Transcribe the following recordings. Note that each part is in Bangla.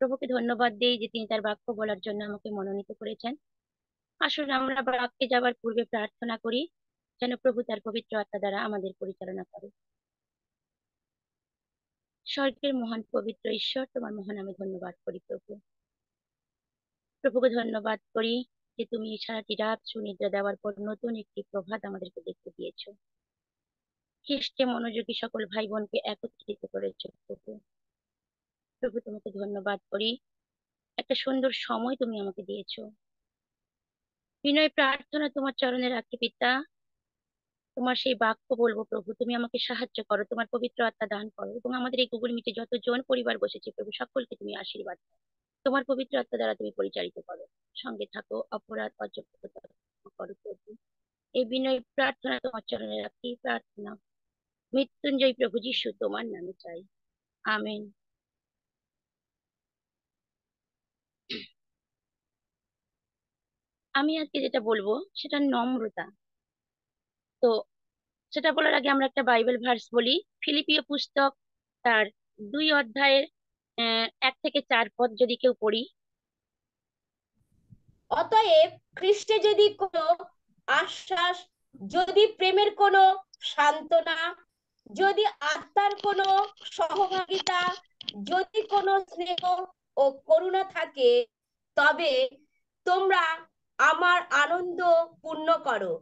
প্রভুকে ধন্যবাদ দেই যে তিনি তার বাক্য বলার জন্য আমাকে মনোনীত করেছেন। আসলে আমরা বাক্যে যাবার পূর্বে প্রার্থনা করি যেন প্রভু তার পবিত্র আত্মা দ্বারা আমাদের পরিচালনা করে। স্বর্গের মহান পবিত্র ঈশ্বর, তোমার মহান আমি ধন্যবাদ করি প্রভু। প্রভুকে ধন্যবাদ করি যে তুমি সারাটি রাত সুনিদ্রা দেওয়ার পর নতুন একটি প্রভাত আমাদেরকে দেখতে দিয়েছো। খ্রিস্টে মনোযোগী সকল ভাই বোনকে একত্রিত করেছো প্রভু। প্রভু তোমাকে ধন্যবাদ করি, একটা সুন্দর সময় তুমি আমাকে দিয়েছো। বিনয় প্রার্থনা তোমার চরণে রাখি পিতা, তোমার সেই বাক্য বলবো প্রভু। তুমি আমাকে সাহায্য করো, তোমার পবিত্র আত্মা দান করো এবং আমাদের এই গুগল মিটে যতজন পরিবার বসেছে প্রভু, সকলকে তুমি আশীর্বাদ করো। তোমার পবিত্র আত্মা দ্বারা তুমি পরিচালিত করো, সঙ্গে থাকো, অপরাধ অযোগ্যতা করো প্রভু। এই বিনয় প্রার্থনা তোমার চরণে রাখি প্রার্থনা মৃত্যুঞ্জয় প্রভু যিশু তোমার নামে চাই, আমেন। আমি আজকে যেটা বলবো সেটা নম্রতা। তো সেটা বলার আগে আমরা একটা বাইবেল ভার্স বলি। ফিলিপিও পুস্তক তার 2 অধ্যায়ের 1 থেকে 4 পদ যদি কেউ পড়ি। অতএব খ্রিস্টে যদি কোনো আশ্বাস, যদি প্রেমের কোনো সান্ত্বনা, যদি আত্মার কোনো সহভাগিতা, যদি কোনো স্নেহ ও করুণা থাকে, তবে তোমরা আমার আনন্দ পূর্ণ করো।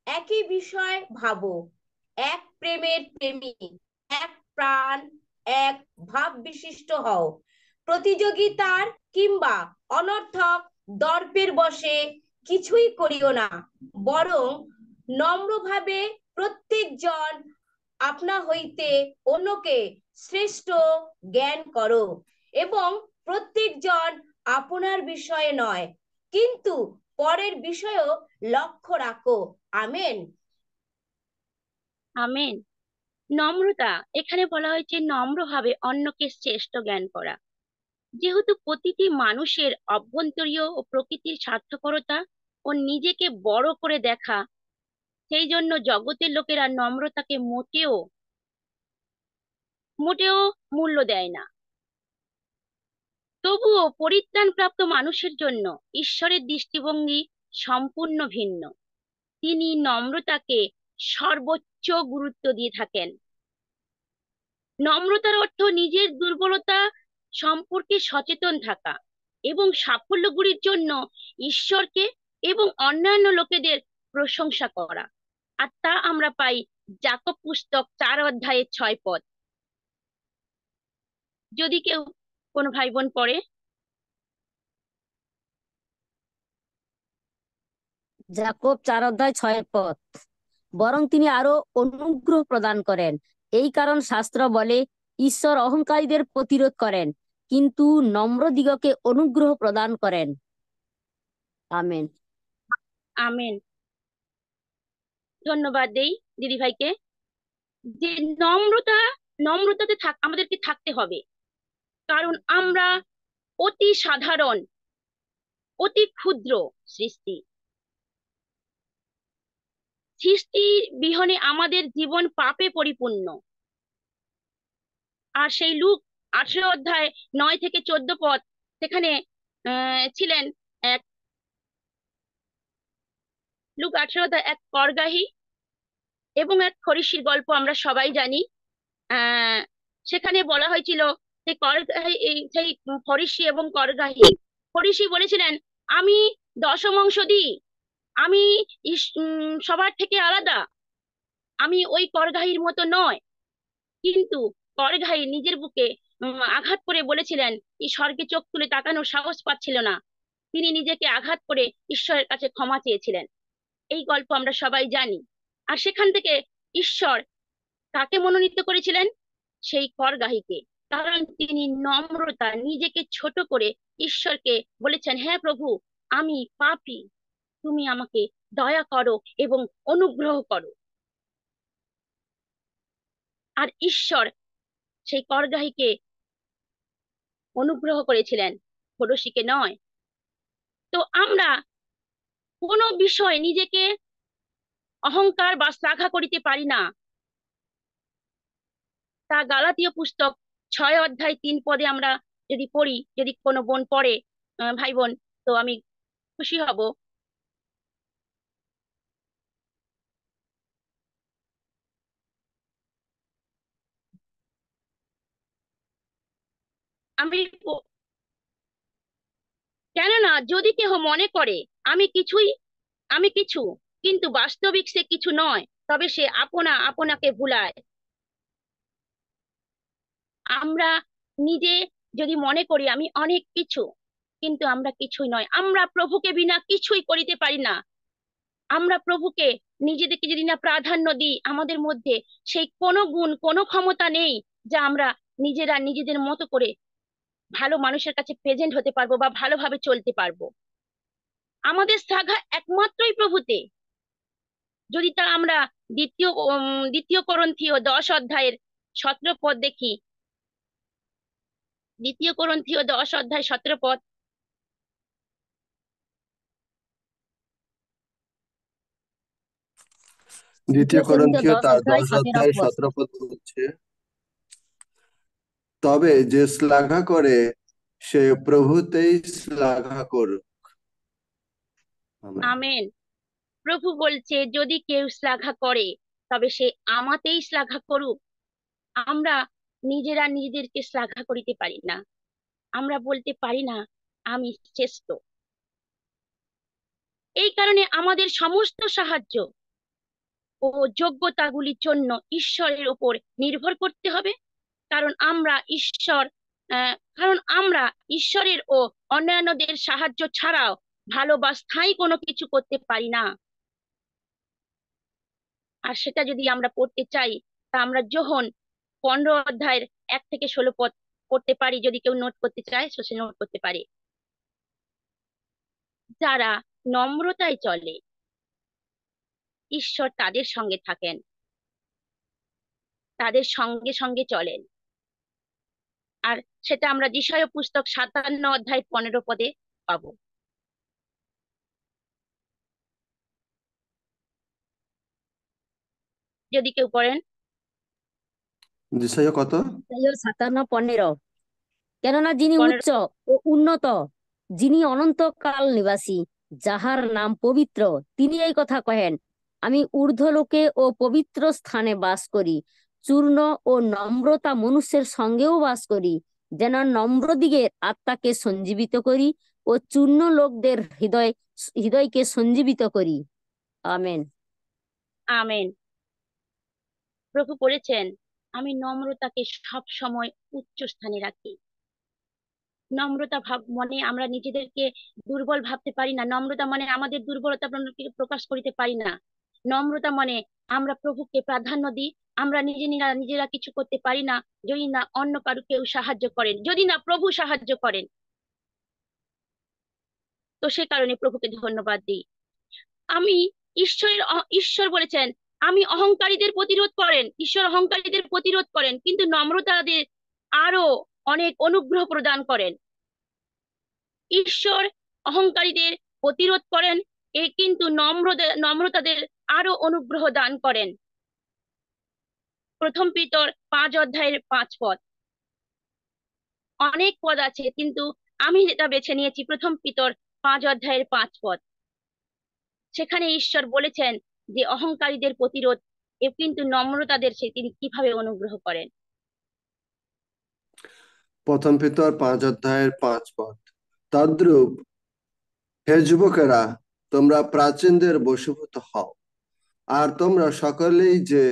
একই বিষয় ভাবো, এক প্রেমের প্রেমী, এক প্রাণ, এক ভাব বিশিষ্ট হও। প্রতিযোগিতার কিংবা অনর্থক দর্পের বশে কিছুই করিও না, বরং নম্রভাবে প্রত্যেকজন আপনা হইতে অন্যকে শ্রেষ্ঠ জ্ঞান করো, এবং প্রত্যেকজন আপনার বিষয়ে নয় কিন্তু পরের বিষয়েও লক্ষ্য রাখো। আমেন। আমেন। নম্রতা, এখানে বলা হয়েছে নম্রভাবে অন্যকে শ্রেষ্ঠ জ্ঞান করা। যেহেতু প্রতিটি মানুষের অভ্যন্তরীণ ও প্রকৃতির স্বার্থপরতা ও নিজেকে বড় করে দেখা, সেই জন্য জগতের লোকেরা নম্রতাকে মোটেও মোটেও মূল্য দেয় না। তবুও পরিত্রাণপ্রাপ্ত মানুষের জন্য ঈশ্বরের দৃষ্টিভঙ্গি সম্পূর্ণ ভিন্ন। তিনি নম্রতাকে সর্বোচ্চ গুরুত্ব দিয়ে থাকেন। নম্রতার অর্থ নিজের দুর্বলতা সম্পর্কে সচেতন থাকা এবং সাফল্যগুলির জন্য ঈশ্বরকে এবং অন্যান্য লোকেদের প্রশংসা করা। আর তা আমরা পাই যাকব পুস্তক 4 অধ্যায়ের 6 পদ। যদি কেউ কোনো ভাই বোন পড়ে। যাকব 4 অধ্যায় 6 পদ। বরং তিনি আরো অনুগ্রহ প্রদান করেন। এই কারণ শাস্ত্র বলে, ঈশ্বর অহংকারীদের প্রতিরোধ করেন, কিন্তু নম্র দিগকে অনুগ্রহ প্রদান করেন। আমেন। আমেন। ধন্যবাদ দেই দিদি ভাইকে যে নম্রতা নম্রতাতে আমাদেরকে থাকতে হবে। কারণ আমরা অতি সাধারণ, অতি ক্ষুদ্র সৃষ্টি। সৃষ্টি বিহনে আমাদের জীবন পাপে পরিপূর্ণ। আর সেই লুক 18 অধ্যায় 9 থেকে 14 পদ, সেখানে ছিলেন এক লুক 18 অধ্যায় এক করগাহী এবং এক ফরিসির গল্প আমরা সবাই জানি। আহ সেখানে বলা হয়েছিল সেই করগাহী, সেই ফরিসি এবং করগাহী। ফরিসি বলেছিলেন, আমি দশমাংশ দিই, আমি সবার থেকে আলাদা, আমি ওই করগাহীর মতো নয়। কিন্তু করগাহী নিজের বুকে আঘাত করে বলেছিলেন, এই স্বর্গে চোখ তুলে তাকানোর সাহস পাচ্ছিল না। তিনি নিজেকে আঘাত করে ঈশ্বরের কাছে ক্ষমা চেয়েছিলেন। এই গল্প আমরা সবাই জানি। আর সেখান থেকে ঈশ্বর কাকে মনোনীত করেছিলেন? সেই করগাহীকে। কারণ তিনি নম্রতা, নিজেকে ছোট করে ঈশ্বরকে বলেছেন, হ্যাঁ প্রভু, আমি পাপী, তুমি আমাকে দয়া করো এবং অনুগ্রহ করো। আর ঈশ্বর সেই করগাহীকে অনুগ্রহ করেছিলেন, ষোড়শীকে নয়। তো আমরা কোনো বিষয় নিজেকে অহংকার বা শ্লাঘা করিতে পারি না। তা গালাতীয় পুস্তক 6 অধ্যায় 3 পদে আমরা যদি পড়ি, যদি কোনো বোন পড়ে, ভাই বোন, তো আমি খুশি হব। আমি কেননা যদি কেহ মনে করে আমি কিছুই আমি কিছু, কিন্তু বাস্তবিক সে কিছু নয়, তবে সে আপনাকে ভুলায়। আমরা নিজে যদি মনে করি আমি অনেক কিছু, কিন্তু আমরা কিছুই নয়। আমরা প্রভুকে বিনা কিছুই করিতে পারি না। আমরা প্রভুকে নিজেদেরকে যদি না প্রাধান্য দিই, আমাদের মধ্যে সেই কোনো গুণ, কোনো ক্ষমতা নেই যা আমরা নিজেরা নিজেদের মতো করে ভালো মানুষের কাছে প্রেজেন্ট হতে পারবো বা ভালোভাবে চলতে পারবো। আমাদের শ্লাঘা একমাত্রই প্রভুতে। যদি তা আমরা দ্বিতীয় করন্থীয় 10 অধ্যায়ের 17 পদ দেখি, দ্বিতীয় করন্থীয় 10 অধ্যায় 17 পদ। দ্বিতীয় দ্বিতীয় করন্থীয় করন্থীয় 10 তার অধ্যায় 10 অধ্যায় 17 পদ। 17 পদ হচ্ছে, তবে যে শ্লাঘা করে সে প্রভুতেই শ্লাঘা করুক। আমেন। আমেন। প্রভু বলছে যদি কেউ শ্লাঘা করে তবে সে আমাতেই শ্লাঘা করুক। আমরা নিজেরা নিজেদেরকে শ্লাঘা করিতে পারি না। আমরা বলতে পারি না আমি শ্রেষ্ঠ। এই কারণে আমাদের সমস্ত সাহায্য ও যোগ্যতাগুলির জন্য ঈশ্বরের উপর নির্ভর করতে হবে। কারণ আমরা ঈশ্বরের ও অন্যান্যদের সাহায্য ছাড়াও ভালো বা স্থায়ী কোনো কিছু করতে পারি না। আর সেটা যদি আমরা পড়তে চাই, তা আমরা যোহন 15 অধ্যায়ের 1 থেকে 16 পদ পড়তে পারি। যদি কেউ নোট করতে চায় তো সে নোট করতে পারে। যারা নম্রতায় চলে, ঈশ্বর তাদের সঙ্গে থাকেন, তাদের সঙ্গে সঙ্গে চলেন। আর সেটা আমরা যিশায়া পুস্তক 57 অধ্যায় 15 পদে পাবো। যদি কেউ পড়েন। যিশায়া কত? 57:15। কেননা যিনি 15। উচ্চ ও উন্নত, যিনি অনন্তকাল নিবাসী, যাহার নাম পবিত্র, তিনি এই কথা কহেন, আমি ঊর্ধ্বলোকে ও পবিত্র স্থানে বাস করি, চূর্ণ ও নম্রতা মনুষ্যের সঙ্গেও বাস করি, যেন নম্রদিগের আত্মাকে সঞ্জীবিত করি ও চূর্ণ লোকদের হৃদয়কে সঞ্জীবিত করি। আমেন। আমেন। প্রভু বলেছেন আমি নম্রতাকে সব সময় উচ্চ স্থানে রাখি। নম্রতা ভাব মানে আমরা নিজেদেরকে দুর্বল ভাবতে পারি না। নম্রতা মানে আমাদের দুর্বলতা প্রকাশ করিতে পারি না। নম্রতা মানে আমরা প্রভুকে প্রাধান্য দিই। আমরা নিজেরা কিছু করতে পারি না যদি না অন্য কারো কেউ সাহায্য করেন, যদি না প্রভু সাহায্য করেন। তো সে কারণে প্রভুকে ধন্যবাদ দিই। আমি ঈশ্বর বলেছেন আমি অহংকারীদের প্রতিরোধ করেন, ঈশ্বর অহংকারীদের প্রতিরোধ করেন, কিন্তু নম্রতাদের আরো অনেক অনুগ্রহ প্রদান করেন। ঈশ্বর অহংকারীদের প্রতিরোধ করেন, কিন্তু নম্রতাদের আরো অনুগ্রহ দান করেন। প্রথম পিতর 5 অধ্যায়ের 5 পদ। অনেক পদ আছে, কিন্তু আমি যেটা বেছে নিয়েছি প্রথম পিতর 5 অধ্যায়ের 5 পদ। সেখানে ঈশ্বর বলেছেন যে অহংকারীদের প্রতিরোধ কিন্তু নম্রতাদের তিনি কিভাবে অনুগ্রহ করেন। প্রথম পিতর 5 অধ্যায়ের 5 পদ। তদ্রূপ হে যুবকেরা, তোমরা প্রাচীনদের বশীভূত হও, আর তোমরা সকলেই যে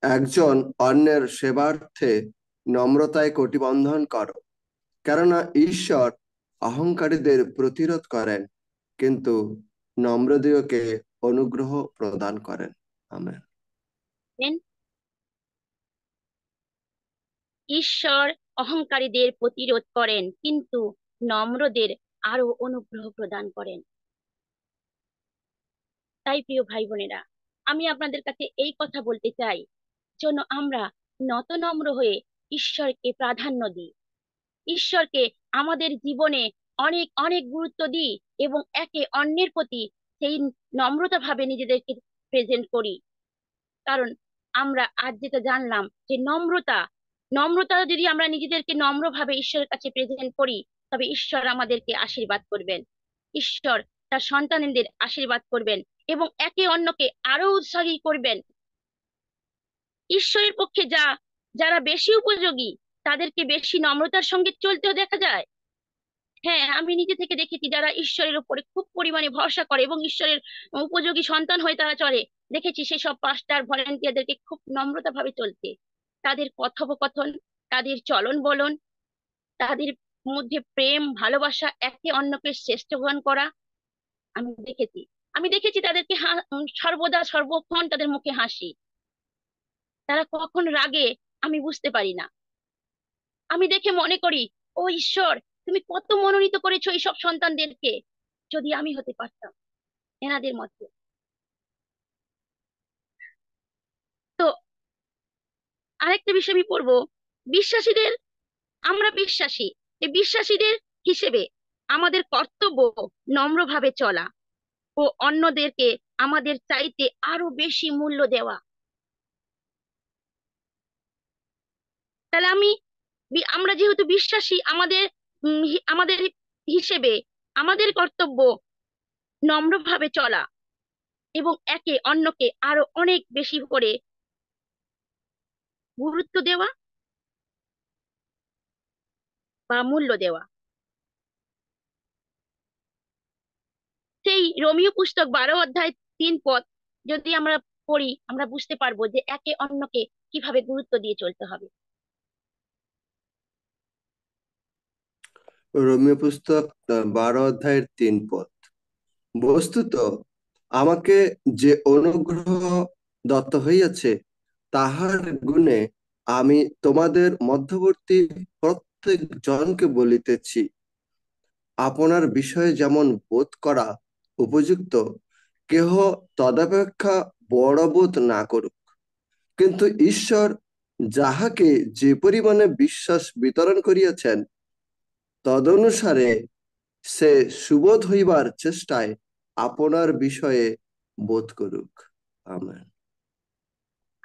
একজন অন্যের সেবার্থে নম্রতায় কটিবন্ধন করো, কেননা ঈশ্বর অহংকারীদের প্রতিরোধ করেন, কিন্তু নম্রদিগকে অনুগ্রহ প্রদান করেন। আমেন। ঈশ্বর অহংকারীদের প্রতিরোধ করেন, কিন্তু নম্রদের আরো অনুগ্রহ প্রদান করেন। তাই প্রিয় ভাই বোনেরা, আমি আপনাদের কাছে এই কথা বলতে চাই যেন আমরা নম্র হয়ে ঈশ্বরকে প্রাধান্য দিই, ঈশ্বরকে আমাদের জীবনে অনেক অনেক গুরুত্ব দিই এবং একে অন্যের প্রতি সেই নম্রতা ভাবে নিজেদেরকে প্রেজেন্ট করি। কারণ আমরা আজ যেটা জানলাম যে নম্রতা নম্রতা যদি আমরা নিজেদেরকে নম্রভাবে ঈশ্বরের কাছে প্রেজেন্ট করি, তবে ঈশ্বর আমাদেরকে আশীর্বাদ করবেন। ঈশ্বর তার সন্তানদের আশীর্বাদ করবেন এবং একে অন্যকে আরো উৎসাহী করবেন। ঈশ্বরের পক্ষে যারা বেশি উপযোগী, তাদেরকে বেশি নম্রতার সঙ্গে চলতেও দেখা যায়। হ্যাঁ, আমি নিজে থেকে দেখেছি যারা ঈশ্বরের উপরে খুব পরিমাণে ভরসা করে এবং ঈশ্বরের উপযোগী সন্তান হয়ে তারা চলে, দেখেছি সেসব পাস্টার ভলেন্টিয়ারদেরকে খুব নম্রতা ভাবে চলতে। তাদের কথোপকথন, তাদের চলন বলন, তাদের মধ্যে প্রেম ভালোবাসা, একে অন্যকে শ্রেষ্ঠ গ্রহণ করা আমি দেখেছি তাদেরকে সর্বদা সর্বক্ষণ তাদের মুখে হাসি। তারা কখন রাগে আমি বুঝতে পারি না। আমি দেখে মনে করি, ও ঈশ্বর, তুমি কত মনোনীত করেছো এইসব সন্তানদেরকে, যদি আমি হতে পারতাম এনাদের মতো। তো আরেকটা বিষয় আমি পড়বো, বিশ্বাসীদের, আমরা বিশ্বাসী, এই বিশ্বাসীদের হিসেবে আমাদের কর্তব্য নম্রভাবে চলা ও অন্যদেরকে আমাদের চাইতে আরো বেশি মূল্য দেওয়া। তাহলে আমরা যেহেতু বিশ্বাসী, আমাদের হিসেবে আমাদের কর্তব্য নম্রভাবে চলা এবং একে অন্যকে আরো অনেক বেশি করে গুরুত্ব দেওয়া বা মূল্য দেওয়া। সেই রোমিও পুস্তক 12 অধ্যায় 3 পদ যদি আমরা পড়ি, আমরা বুঝতে পারবো যে একে অন্যকে কিভাবে গুরুত্ব দিয়ে চলতে হবে। রোমীয় পুস্তক 12 অধ্যায়ের 3 পদ। বস্তুত আমাকে যে অনুগ্রহ দত্ত হইয়াছে, তাহার গুণে আমি তোমাদের মধ্যবর্তী প্রত্যেক জনকে বলিতেছি, আপনার বিষয়ে যেমন বোধ করা উপযুক্ত, কেহ তদপেক্ষা বড় বোধ না করুক। কিন্তু ঈশ্বর যাহাকে যে পরিমাণে বিশ্বাস বিতরণ করিয়াছেন, তদনুসারে সে সুবোধ হইবার চেষ্টায় আপনার বিষয়ে বোধ করুক। আমেন।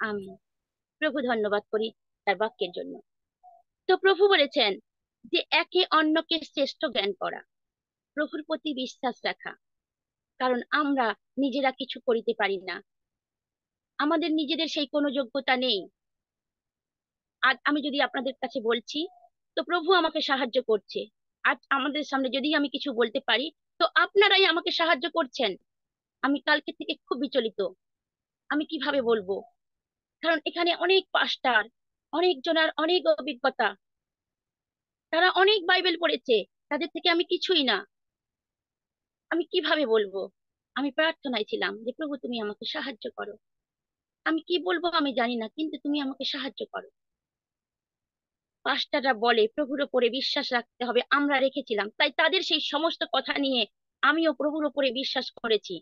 আমি প্রভু ধন্যবাদ করি তার বাক্যের জন্য। তো প্রভু বলেছেন যে একে অন্যকে শ্রেষ্ঠ জ্ঞান করা, প্রভুর প্রতি বিশ্বাস রাখা। কারণ আমরা নিজেরা কিছু করিতে পারি না, আমাদের নিজেদের সেই কোনো যোগ্যতা নেই। আজ আমি যদি আপনাদের কাছে বলছি, তো প্রভু আমাকে সাহায্য করছে। আজ আমাদের সামনে যদি আমি কিছু বলতে পারি, তো আপনারাই আমাকে সাহায্য করছেন। আমি কালকে থেকে খুব বিচলিত, আমি কিভাবে বলবো। কারণ এখানে অনেক পাস্টার, অনেক জনার অনেক অভিজ্ঞতা, তারা অনেক বাইবেল পড়েছে, তাদের থেকে আমি কিছুই না। আমি কিভাবে বলবো? আমি প্রার্থনায় ছিলাম যে প্রভু তুমি আমাকে সাহায্য করো। আমি কি বলবো আমি জানি না, কিন্তু তুমি আমাকে সাহায্য করো। পাস্টাররা বলে প্রভুর ওপরে বিশ্বাস রাখতে হবে, আমরা রেখেছিলাম, তাই তাদের সেই সমস্ত কথা নিয়ে আমিও প্রভুর ওপরে বিশ্বাস করেছি।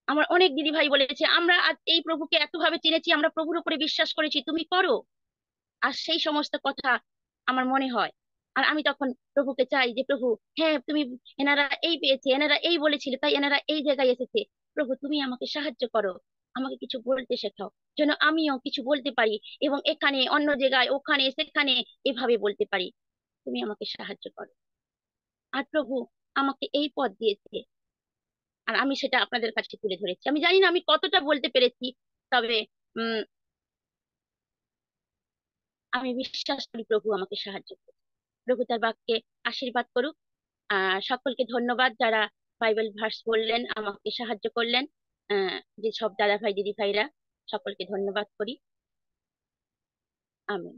আমার অনেক দিদি ভাই বলেছে আমরা আজ এই প্রভুকে এতভাবে চিনেছি, আমরা প্রভুর উপরে বিশ্বাস করেছি, তুমি করো। আর সেই সমস্ত কথা আমার মনে হয়, আর আমি তখন প্রভুকে চাই যে প্রভু, হ্যাঁ তুমি, এনারা এই পেয়েছে, এনারা এই বলেছিল, তাই এনারা এই জায়গায় এসেছে। প্রভু তুমি আমাকে সাহায্য করো, আমাকে কিছু বলতে শেখাও, যেন আমিও কিছু বলতে পারি এবং এখানে অন্য জায়গায় ওখানে সেখানে এভাবে বলতে পারি। তুমি আমাকে সাহায্য করো। আর প্রভু আমাকে এই পথ দিয়েছে, আর আমি সেটা আপনাদের কাছে তুলে ধরেছি। আমি জানি না আমি কতটা বলতে পেরেছি, তবে উম আমি বিশ্বাস করি প্রভু আমাকে সাহায্য করবে। প্রভু তার বাক্যে আশীর্বাদ করুক। সকলকে ধন্যবাদ যারা বাইবেল ভার্স বললেন, আমাকে সাহায্য করলেন। যে সব দাদা ভাই দিদি ভাইরা, সকলকে ধন্যবাদ করি। আমিন।